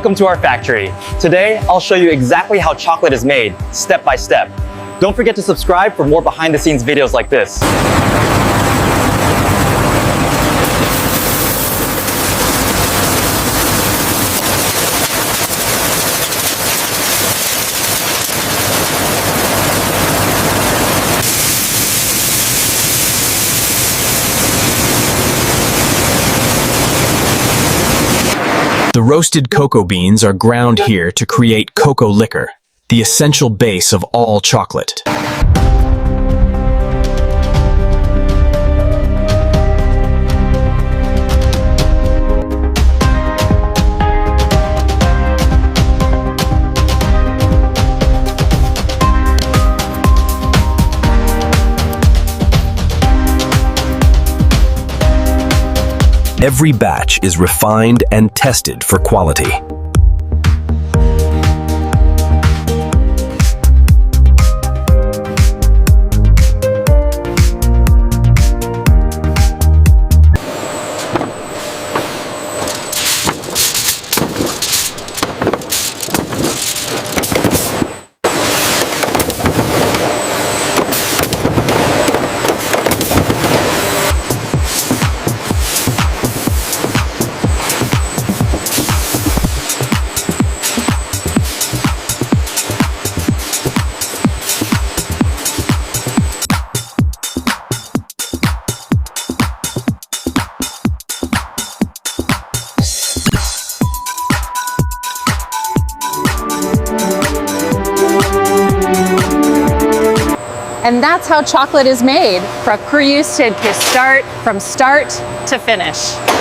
Welcome to our factory. Today, I'll show you exactly how chocolate is made, step by step. Don't forget to subscribe for more behind-the-scenes videos like this. The roasted cocoa beans are ground here to create cocoa liquor, the essential base of all chocolate. Every batch is refined and tested for quality. And that's how chocolate is made, from start to finish.